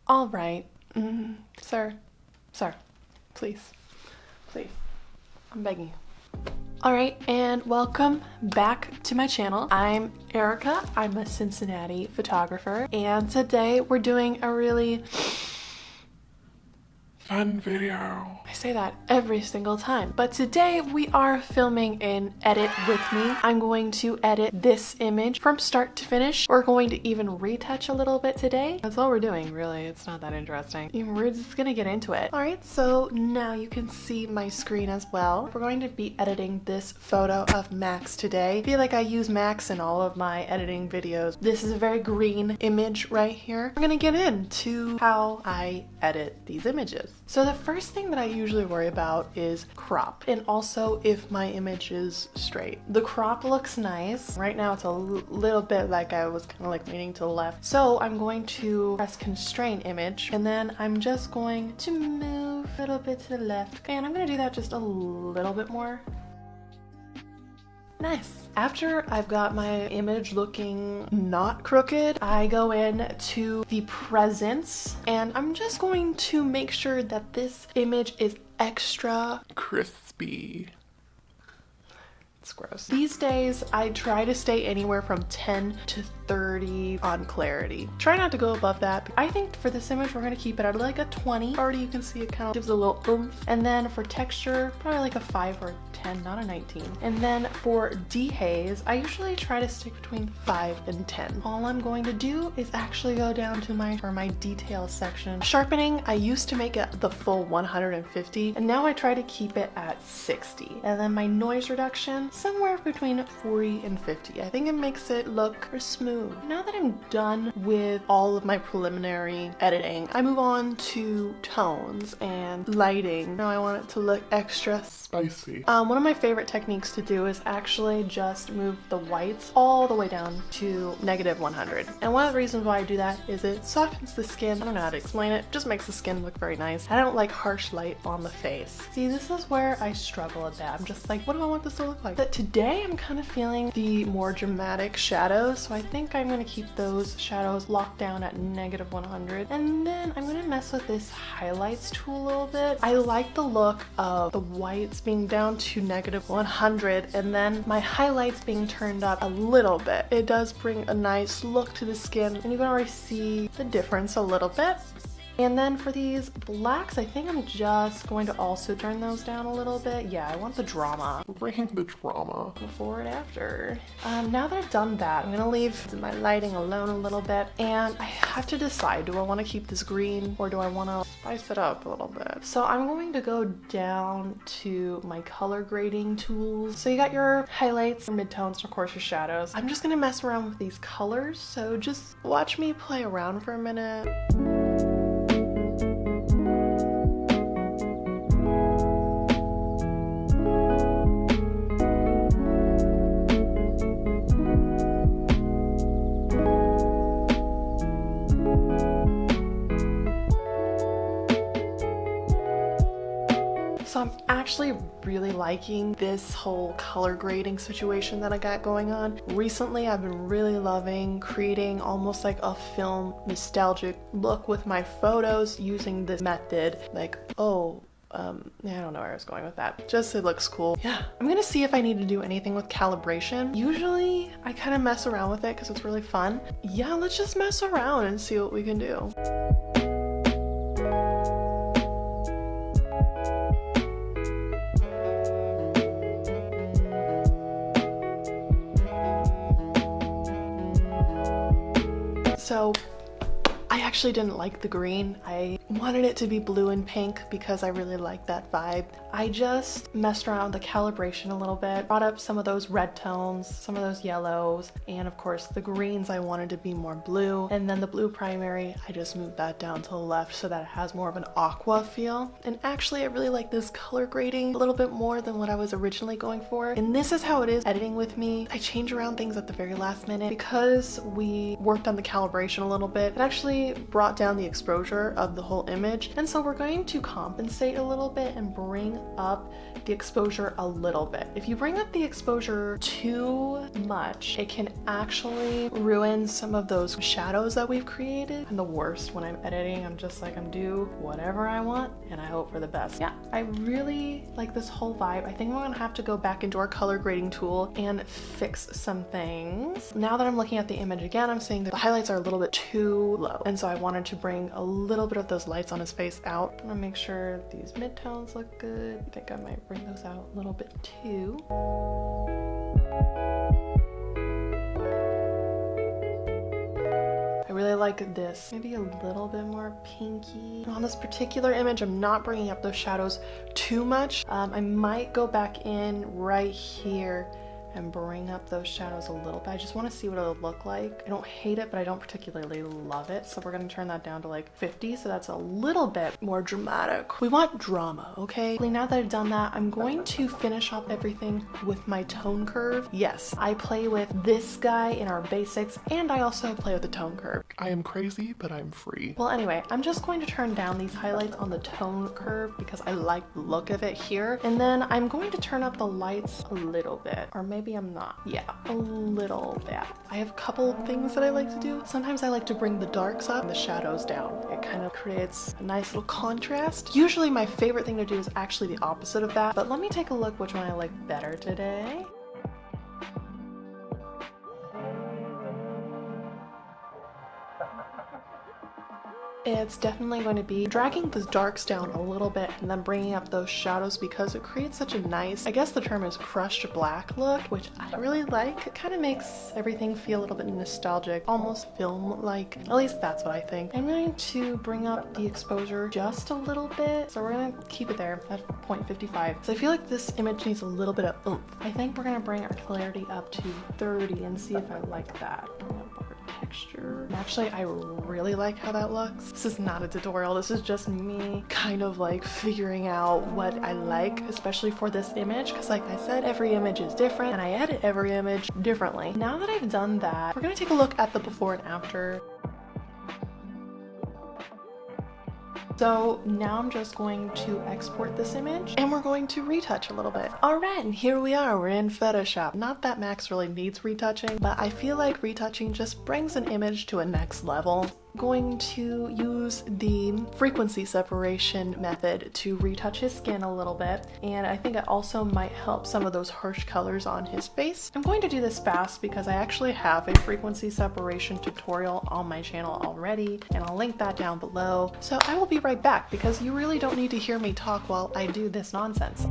All right. Sir, please, I'm begging you. All right, and welcome back to my channel. I'm Erica. I'm a Cincinnati photographer, and today we're doing a really fun video. I say that every single time, but today we are filming an edit with me. I'm going to edit this image from start to finish. We're going to even retouch a little bit today. That's all we're doing, really. It's not that interesting. We're just gonna get into it. All right, so now you can see my screen as well. We're going to be editing this photo of Max today. I feel like I use Max in all of my editing videos. This is a very green image right here. We're gonna get into how I edit these images. So the first thing that I usually worry about is crop, and also if my image is straight. The crop looks nice. Right now it's a little bit like I was kind of like leaning to the left. So I'm going to press constrain image, and then I'm just going to move a little bit to the left. And I'm gonna do that just a little bit more. Nice. After I've got my image looking not crooked, I go in to the presence, and I'm just going to make sure that this image is extra crispy. It's gross. These days, I try to stay anywhere from 10 to 30 on clarity. Try not to go above that. I think for this image, we're gonna keep it at like a 20. Already you can see it kind of gives a little oomph. And then for texture, probably like a 5 or 10, not a 19. And then for dehaze, I usually try to stick between 5 and 10. All I'm going to do is actually go down to my detail section. Sharpening, I used to make it the full 150, and now I try to keep it at 60. And then my noise reduction, somewhere between 40 and 50. I think it makes it look smooth. Now that I'm done with all of my preliminary editing, I move on to tones and lighting. Now I want it to look extra spicy. One of my favorite techniques to do is actually just move the whites all the way down to -100. And one of the reasons why I do that is it softens the skin. I don't know how to explain it. Just makes the skin look very nice. I don't like harsh light on the face. See, this is where I struggle at that. I'm just like, what do I want this to look like? But today I'm kind of feeling the more dramatic shadows, so I think I'm gonna keep those shadows locked down at -100. And then I'm gonna mess with this highlights tool a little bit. I like the look of the whites being down to -100 and then my highlights being turned up a little bit. It does bring a nice look to the skin, and you can already see the difference a little bit. And then for these blacks, I think I'm just going to also turn those down a little bit. Yeah, I want the drama. Bring the drama. Before and after. Now that I've done that, I'm gonna leave my lighting alone a little bit, and I have to decide, do I want to keep this green or do I want to spice it up a little bit? So I'm going to go down to my color grading tools. So you got your highlights, your midtones, and of course your shadows. I'm just gonna mess around with these colors, so just watch me play around for a minute. So I'm actually really liking this whole color grading situation that I got going on. Recently, I've been really loving creating almost like a film nostalgic look with my photos using this method. Like, I don't know where I was going with that. Just it looks cool. Yeah, I'm gonna see if I need to do anything with calibration. Usually I kind of mess around with it because it's really fun. Yeah, let's just mess around and see what we can do. So I actually didn't like the green. I wanted it to be blue and pink because I really like that vibe. I just messed around with the calibration a little bit, brought up some of those red tones, some of those yellows, and of course the greens I wanted to be more blue. And then the blue primary, I just moved that down to the left so that it has more of an aqua feel. And actually I really like this color grading a little bit more than what I was originally going for. And this is how it is editing with me. I change around things at the very last minute because we worked on the calibration a little bit. It actually really brought down the exposure of the whole image. And so we're going to compensate a little bit and bring up the exposure a little bit. If you bring up the exposure too much, it can actually ruin some of those shadows that we've created. I'm the worst when I'm editing. I'm just like, I'm do whatever I want and I hope for the best. Yeah, I really like this whole vibe. I think we're gonna have to go back into our color grading tool and fix some things. Now that I'm looking at the image again, I'm seeing that the highlights are a little bit too low. And so I wanted to bring a little bit of those lights on his face out. I'm gonna make sure these midtones look good. I think I might bring those out a little bit too. I really like this, maybe a little bit more pinky. On this particular image, I'm not bringing up those shadows too much. I might go back in right here and bring up those shadows a little bit. I just want to see what it'll look like. I don't hate it, but I don't particularly love it. So we're going to turn that down to like 50. So that's a little bit more dramatic. We want drama, okay? Now that I've done that, I'm going to finish off everything with my tone curve. Yes, I play with this guy in our basics, and I also play with the tone curve. I am crazy, but I'm free. Well, anyway, I'm just going to turn down these highlights on the tone curve because I like the look of it here. And then I'm going to turn up the lights a little bit, or maybe I'm not. Yeah, a little bit. I have a couple things that I like to do. Sometimes I like to bring the darks up and the shadows down. It kind of creates a nice little contrast. Usually my favorite thing to do is actually the opposite of that, but let me take a look which one I like better today. It's definitely going to be dragging the darks down a little bit and then bringing up those shadows because it creates such a nice, I guess the term is crushed black look, which I really like. It kind of makes everything feel a little bit nostalgic, almost film-like. At least that's what I think. I'm going to bring up the exposure just a little bit. So we're going to keep it there at 0.55. So I feel like this image needs a little bit of oomph. I think we're going to bring our clarity up to 30 and see if I like that. Texture. Actually, I really like how that looks. This is not a tutorial. This is just me kind of like figuring out what I like, especially for this image, because like I said, every image is different and I edit every image differently. Now that I've done that, we're going to take a look at the before and after. So now I'm just going to export this image and we're going to retouch a little bit. All right, and here we are, we're in Photoshop. Not that Max really needs retouching, but I feel like retouching just brings an image to a next level. Going to use the frequency separation method to retouch his skin a little bit, and I think it also might help some of those harsh colors on his face. I'm going to do this fast because I actually have a frequency separation tutorial on my channel already, and I'll link that down below. So I will be right back because you really don't need to hear me talk while I do this nonsense.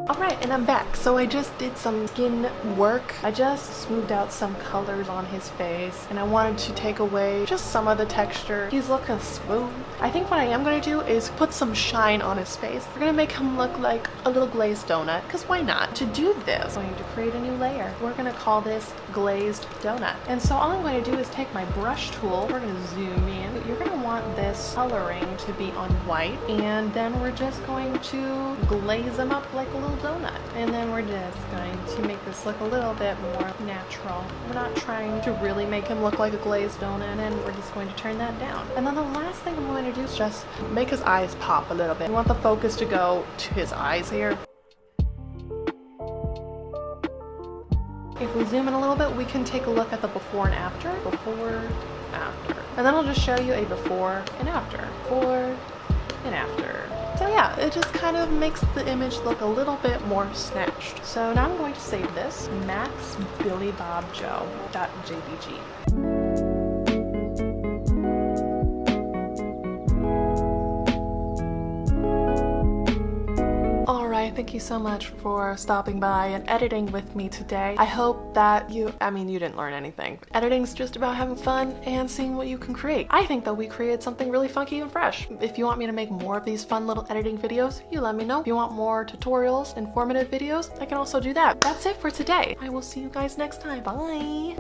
Alright, and I'm back. So I just did some skin work. I just smoothed out some colors on his face and I wanted to take away just some of the texture. He's looking smooth. I think what I am going to do is put some shine on his face. We're going to make him look like a little glazed donut, because why not? To do this, I'm going to create a new layer. We're going to call this glazed donut. And so all I'm going to do is take my brush tool. We're going to zoom in. You're going to want this coloring to be on white, and then we're just going to glaze them up like a little donut. And then we're just going to make this look a little bit more natural. We're not trying to really make him look like a glazed donut, and we're just going to turn that down. And then the last thing I'm going to do is just make his eyes pop a little bit. We want the focus to go to his eyes here. If we zoom in a little bit, we can take a look at the before and after. Before, after. And then I'll just show you a before and after. Before and after. So yeah, it just kind of makes the image look a little bit more snatched. So now I'm going to save this, maxbillybobjoe.jpg. thank you so much for stopping by and editing with me today. I hope that you didn't learn anything. Editing's just about having fun and seeing what you can create. I think that we created something really funky and fresh. If you want me to make more of these fun little editing videos, you let me know. If you want more tutorials, informative videos, I can also do that. That's it for today. I will see you guys next time. Bye!